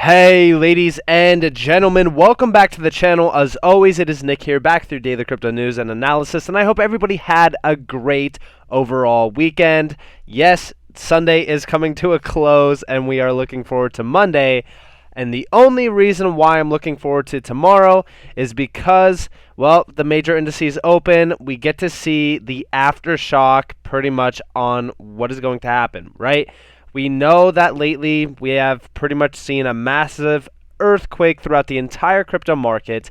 Hey ladies and gentlemen, welcome back to the channel. As always, it is Nick here, back through daily crypto news and analysis, and I hope everybody had a great overall weekend. Yes, Sunday is coming to a close and we are looking forward to Monday. And the only reason why I'm looking forward to tomorrow is because, well, the major indices open. We get to see the aftershock pretty much on what is going to happen, right? We know that lately we have pretty much seen a massive earthquake throughout the entire crypto market.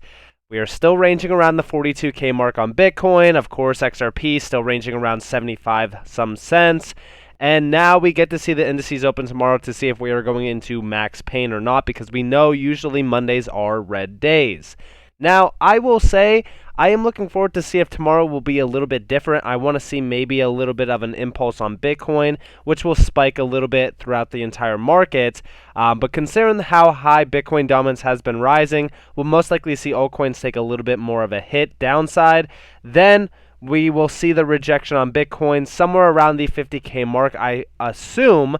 We are still ranging around the 42K mark on Bitcoin. Of course, XRP still ranging around 75 some cents. And now we get to see the indices open tomorrow to see if we are going into max pain or not, because we know usually Mondays are red days. Now, I will say I am looking forward to see if tomorrow will be a little bit different. I want to see maybe a little bit of an impulse on Bitcoin, which will spike a little bit throughout the entire market. But considering how high Bitcoin dominance has been rising, we'll most likely see altcoins take a little bit more of a hit downside. Then we will see the rejection on Bitcoin somewhere around the 50K mark, I assume,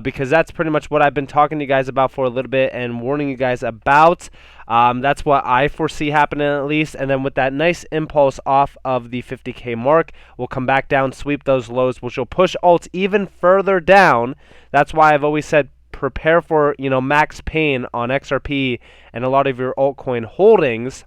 because that's pretty much what I've been talking to you guys about for a little bit and warning you guys about. That's what I foresee happening at least. And then with that nice impulse off of the 50K mark, we'll come back down, sweep those lows, which will push alts even further down. That's why I've always said prepare for, max pain on XRP and a lot of your altcoin holdings.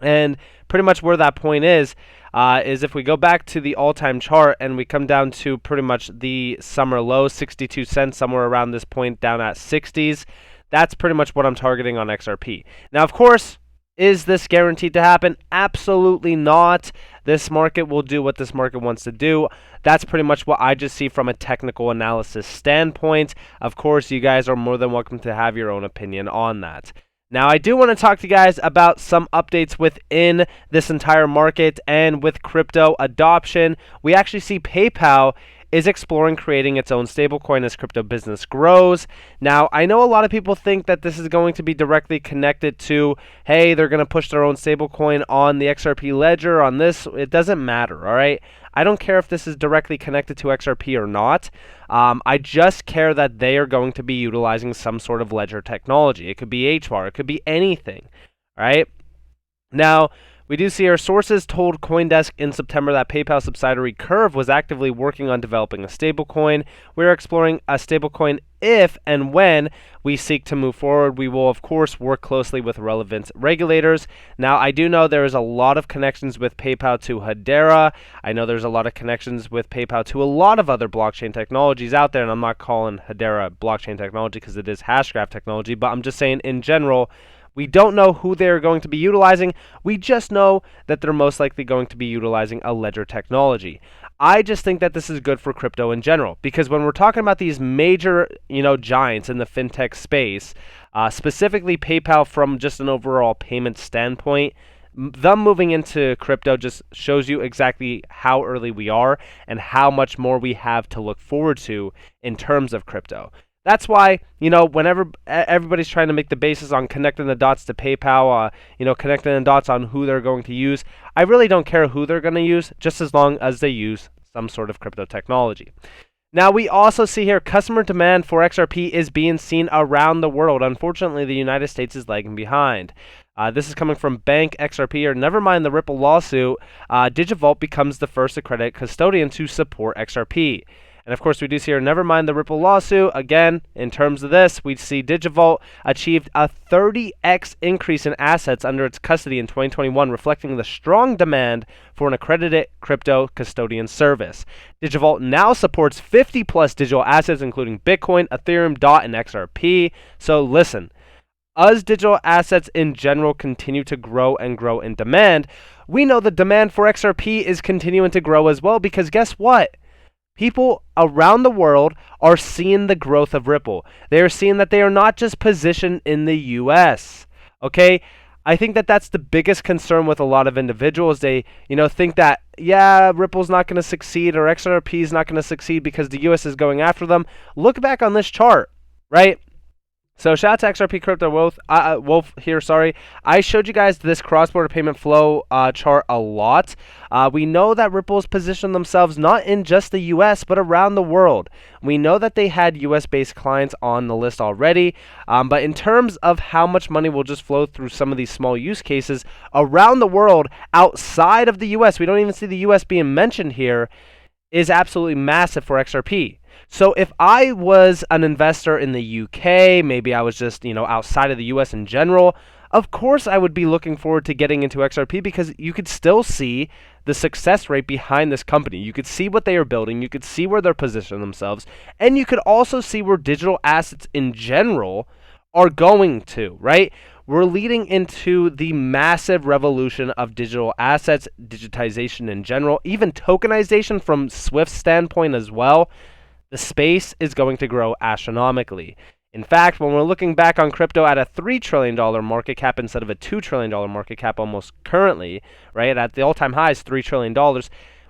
And pretty much where that point is if we go back to the all-time chart and we come down to pretty much the summer low, 62 cents, somewhere around this point down at 60s. That's pretty much what I'm targeting on XRP. Now, of course, is this guaranteed to happen? Absolutely not. This market will do what this market wants to do. That's pretty much what I just see from a technical analysis standpoint. Of course, you guys are more than welcome to have your own opinion on that. Now, I do want to talk to you guys about some updates within this entire market and with crypto adoption. We actually see PayPal is exploring creating its own stablecoin as crypto business grows. Now, I know a lot of people think that this is going to be directly connected to, hey, they're going to push their own stablecoin on the XRP ledger, on this. It doesn't matter, all right? I don't care if this is directly connected to XRP or not. I just care that they are going to be utilizing some sort of ledger technology. It could be HBAR. It could be anything, all right? Now, we do see our sources told CoinDesk in September that PayPal subsidiary Curve was actively working on developing a stablecoin. We're exploring a stablecoin if and when we seek to move forward. We will, of course, work closely with relevant regulators. Now, I do know there is a lot of connections with PayPal to HODL. I know there's a lot of connections with PayPal to a lot of other blockchain technologies out there, and I'm not calling HODL blockchain technology because it is hashgraph technology, but I'm just saying in general, we don't know who they're going to be utilizing. We just know that they're most likely going to be utilizing a ledger technology. I just think that this is good for crypto in general, because when we're talking about these major, giants in the fintech space, specifically PayPal from just an overall payment standpoint, them moving into crypto just shows you exactly how early we are and how much more we have to look forward to in terms of crypto. That's why, whenever everybody's trying to make the basis on connecting the dots to PayPal, connecting the dots on who they're going to use, I really don't care who they're going to use, just as long as they use some sort of crypto technology. Now, we also see here customer demand for XRP is being seen around the world. Unfortunately, the United States is lagging behind. This is coming from Bank XRP, or never mind the Ripple lawsuit. Digivault becomes the first accredited custodian to support XRP. And of course, we do see here, never mind the Ripple lawsuit. Again, in terms of this, we see Digivault achieved a 30x increase in assets under its custody in 2021, reflecting the strong demand for an accredited crypto custodian service. Digivault now supports 50 plus digital assets, including Bitcoin, Ethereum, DOT, and XRP. So listen, as digital assets in general continue to grow and grow in demand, we know the demand for XRP is continuing to grow as well, because guess what? People around the world are seeing the growth of Ripple. They are seeing that they are not just positioned in the US. Okay? I think that that's the biggest concern with a lot of individuals. They, think that, yeah, Ripple's not going to succeed or XRP is not going to succeed because the US is going after them. Look back on this chart, right? So shout out to XRP Crypto Wolf here. Sorry, I showed you guys this cross-border payment flow chart a lot. We know that Ripple's positioned themselves not in just the U.S. but around the world. We know that they had U.S.-based clients on the list already, but in terms of how much money will just flow through some of these small use cases around the world outside of the U.S., we don't even see the U.S. being mentioned here, is absolutely massive for XRP. So if I was an investor in the UK, maybe I was just, outside of the US in general, of course I would be looking forward to getting into XRP because you could still see the success rate behind this company. You could see what they are building, you could see where they're positioning themselves, and you could also see where digital assets in general are going to, right? We're leading into the massive revolution of digital assets, digitization in general, even tokenization from Swift's standpoint as well. The space is going to grow astronomically. In fact, when we're looking back on crypto at a $3 trillion market cap instead of a $2 trillion market cap almost currently, right, at the all-time highs, $3 trillion,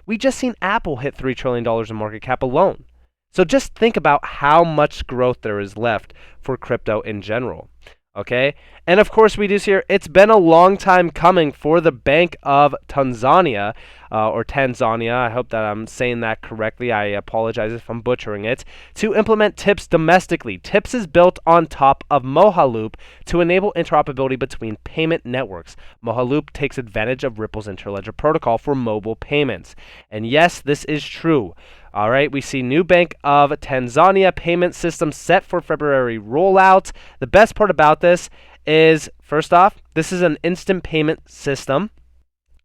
we just seen Apple hit $3 trillion in market cap alone. So just think about how much growth there is left for crypto in general. Okay, and of course we do see here, it's been a long time coming for the Bank of Tanzania, or Tanzania, I hope that I'm saying that correctly, I apologize if I'm butchering it, to implement TIPS domestically. TIPS is built on top of Mohaloop to enable interoperability between payment networks. Mohaloop takes advantage of Ripple's Interledger protocol for mobile payments. And yes, this is true. All right, we see new Bank of Tanzania payment system set for February rollout. The best part about this is, first off, this is an instant payment system,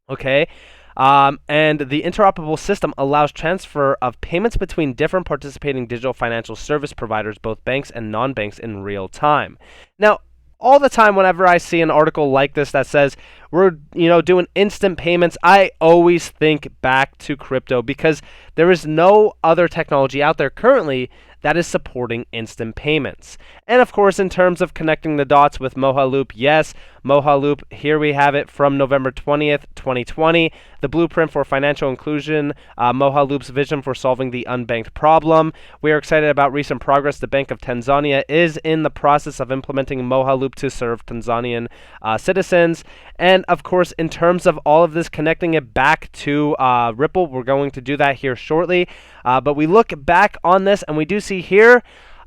okay? And the interoperable system allows transfer of payments between different participating digital financial service providers, both banks and non-banks, in real time. Now, all the time whenever I see an article like this that says we're doing instant payments, I always think back to crypto because there is no other technology out there currently that is supporting instant payments. And of course, in terms of connecting the dots with Mohaloop, yes, Mohaloop, here we have it from November 20th, 2020. The blueprint for financial inclusion, Mohaloop's vision for solving the unbanked problem. We are excited about recent progress. The Bank of Tanzania is in the process of implementing Mohaloop to serve Tanzanian citizens. And of course, in terms of all of this, connecting it back to Ripple, we're going to do that here shortly. But we look back on this and we do see here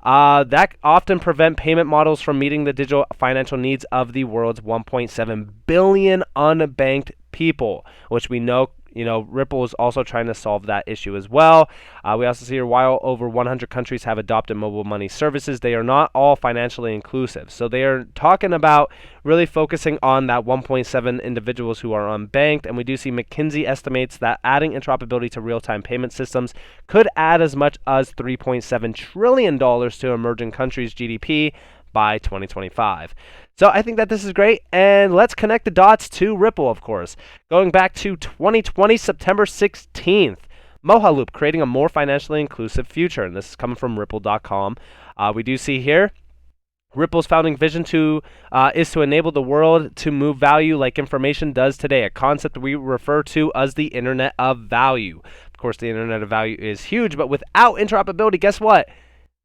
that often prevent payment models from meeting the digital financial needs of the world's 1.7 billion unbanked people, which we know, Ripple is also trying to solve that issue as well. We also see here, while over 100 countries have adopted mobile money services, they are not all financially inclusive. So they are talking about really focusing on that 1.7 individuals who are unbanked. And we do see McKinsey estimates that adding interoperability to real-time payment systems could add as much as $3.7 trillion to emerging countries' GDP by 2025. So I think that this is great, and let's connect the dots to Ripple, of course. Going back to 2020, September 16th, Mohaloop creating a more financially inclusive future, and this is coming from Ripple.com. We do see here, Ripple's founding vision is to enable the world to move value like information does today, a concept we refer to as the Internet of Value. Of course, the Internet of Value is huge, but without interoperability, guess what?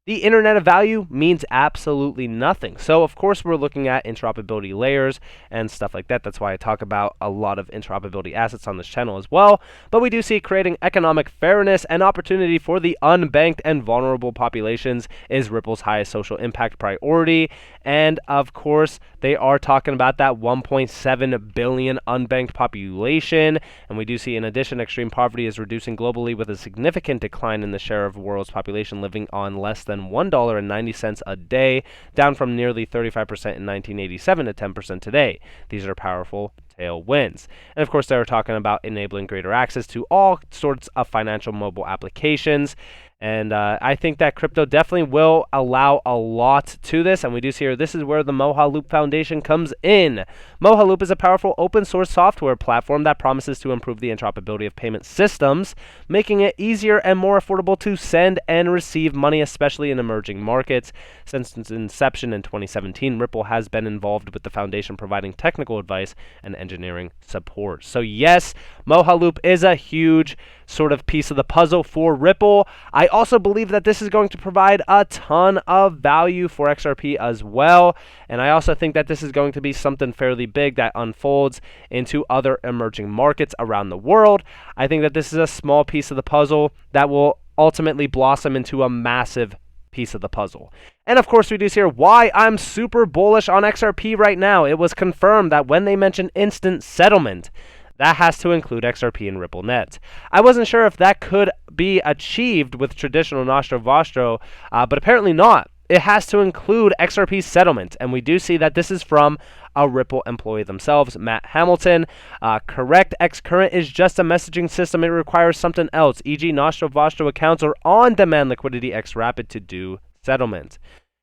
The Internet of Value means absolutely nothing. So, of course, we're looking at interoperability layers and stuff like that. That's why I talk about a lot of interoperability assets on this channel as well. But we do see creating economic fairness and opportunity for the unbanked and vulnerable populations is Ripple's highest social impact priority. And, of course, they are talking about that 1.7 billion unbanked population. And we do see, in addition, extreme poverty is reducing globally with a significant decline in the share of the world's population living on less than $1.90 a day, down from nearly 35% in 1987 to 10% today. These are powerful tailwinds. And of course, they were talking about enabling greater access to all sorts of financial mobile applications. And I think that crypto definitely will allow a lot to this. And we do see here, this is where the Mohaloop Foundation comes in. Mohaloop is a powerful open source software platform that promises to improve the interoperability of payment systems, making it easier and more affordable to send and receive money, especially in emerging markets. Since its inception in 2017, Ripple has been involved with the foundation providing technical advice and engineering support. So yes, Mohaloop is a huge sort of piece of the puzzle for Ripple. I also believe that this is going to provide a ton of value for XRP as well. And I also think that this is going to be something fairly big that unfolds into other emerging markets around the world. I think that this is a small piece of the puzzle that will ultimately blossom into a massive piece of the puzzle. And of course, we do see here why I'm super bullish on XRP right now. It was confirmed that when they mention instant settlement, that has to include XRP and RippleNet. I wasn't sure if that could be achieved with traditional Nostro Vostro, but apparently not. It has to include XRP settlement, and we do see that this is from a Ripple employee themselves, Matt Hamilton. Correct, Xcurrent is just a messaging system. It requires something else, e.g. Nostro Vostro accounts or on-demand liquidity Xrapid to do settlement.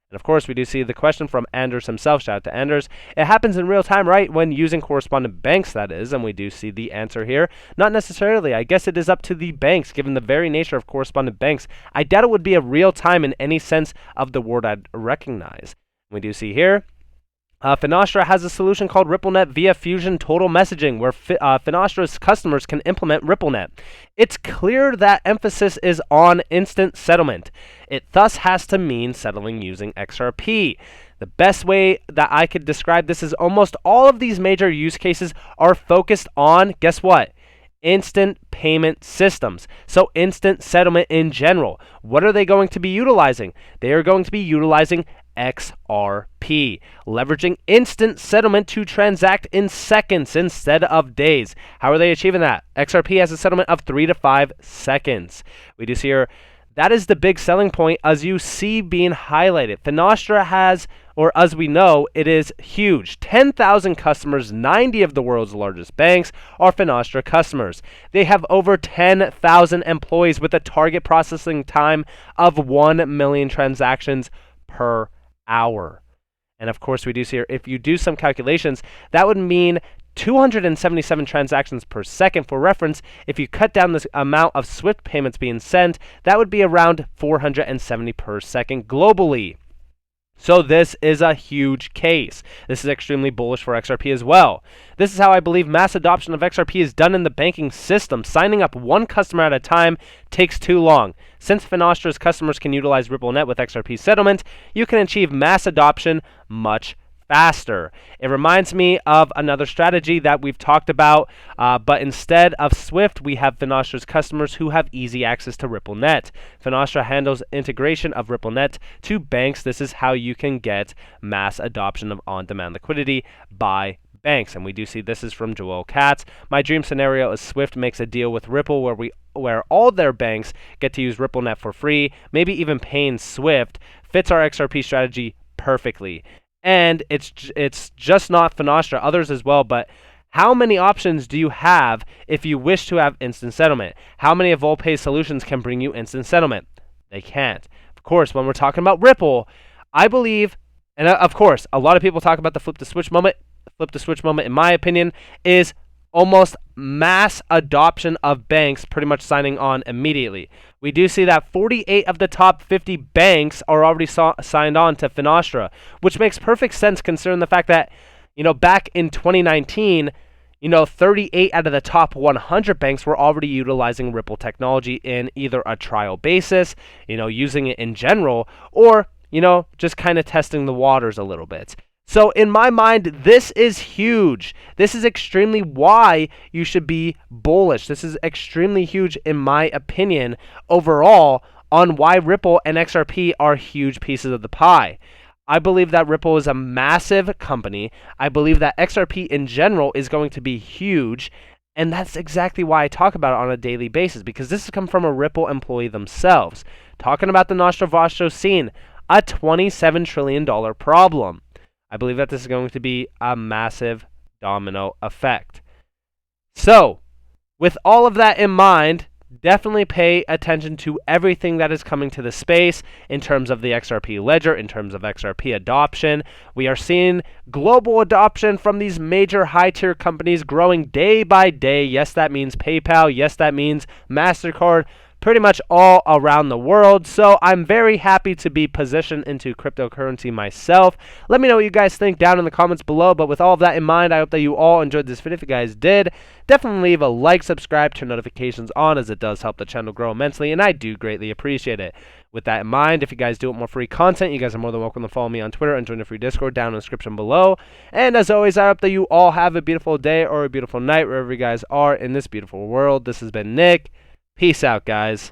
And of course, we do see the question from Anders himself. Shout out to Anders. It happens in real time, right? When using correspondent banks, that is. And we do see the answer here. Not necessarily. I guess it is up to the banks, given the very nature of correspondent banks. I doubt it would be a real time in any sense of the word I'd recognize. We do see here. Finastra has a solution called RippleNet via Fusion Total Messaging, where Finastra's customers can implement RippleNet. It's clear that emphasis is on instant settlement. It thus has to mean settling using XRP. The best way that I could describe this is almost all of these major use cases are focused on, guess what? Instant payment systems. So instant settlement in general. What are they going to be utilizing? They are going to be utilizing XRP, leveraging instant settlement to transact in seconds instead of days. How are they achieving that? XRP has a settlement of 3 to 5 seconds. We do see here, that is the big selling point as you see being highlighted. Finastra has, or as we know, it is huge. 10,000 customers, 90 of the world's largest banks are Finastra customers. They have over 10,000 employees with a target processing time of 1 million transactions per hour. And of course, we do see here, if you do some calculations, that would mean 277 transactions per second. For reference, if you cut down this amount of SWIFT payments being sent, that would be around 470 per second globally. So this is a huge case. This is extremely bullish for XRP as well. This is how I believe mass adoption of XRP is done in the banking system. Signing up one customer at a time takes too long. Since Finastra's customers can utilize RippleNet with XRP settlement, you can achieve mass adoption much faster. It reminds me of another strategy that we've talked about, but instead of SWIFT, we have Finastra's customers who have easy access to RippleNet. Finastra handles integration of RippleNet to banks. This is how you can get mass adoption of on-demand liquidity by banks. And we do see this is from Joel Katz. My dream scenario is Swift makes a deal with Ripple where all their banks get to use RippleNet for free, maybe even paying Swift. Fits our XRP strategy perfectly. And it's just not Finastra, others as well, but how many options do you have if you wish to have instant settlement? How many of Volpay's solutions can bring you instant settlement? They can't. Of course, when we're talking about Ripple, I believe, and of course, a lot of people talk about the flip the switch moment. Flip the switch moment, in my opinion, is almost mass adoption of banks pretty much signing on immediately. We do see that 48 of the top 50 banks are already signed on to Finastra, which makes perfect sense considering the fact that, back in 2019, 38 out of the top 100 banks were already utilizing Ripple technology in either a trial basis, using it in general, or, just kind of testing the waters a little bit. So in my mind, this is huge. This is extremely why you should be bullish. This is extremely huge, in my opinion, overall, on why Ripple and XRP are huge pieces of the pie. I believe that Ripple is a massive company. I believe that XRP in general is going to be huge. And that's exactly why I talk about it on a daily basis, because this has come from a Ripple employee themselves. Talking about the Nostro Vostro scene, a $27 trillion problem. I believe that this is going to be a massive domino effect. So, with all of that in mind, definitely pay attention to everything that is coming to the space in terms of the XRP ledger, in terms of XRP adoption. We are seeing global adoption from these major high-tier companies growing day by day. Yes, that means PayPal. Yes, that means MasterCard. pretty much all around the world. So I'm very happy to be positioned into cryptocurrency myself. Let me know what you guys think down in the comments below. But with all of that in mind, I hope that you all enjoyed this video. If you guys did, definitely leave a like, subscribe, turn notifications on, as it does help the channel grow immensely, and I do greatly appreciate it. With that in mind, if you guys do want more free content, you guys are more than welcome to follow me on Twitter and join the free Discord down in the description below. And as always, I hope that you all have a beautiful day or a beautiful night wherever you guys are in this beautiful world. This has been Nick. Peace out, guys.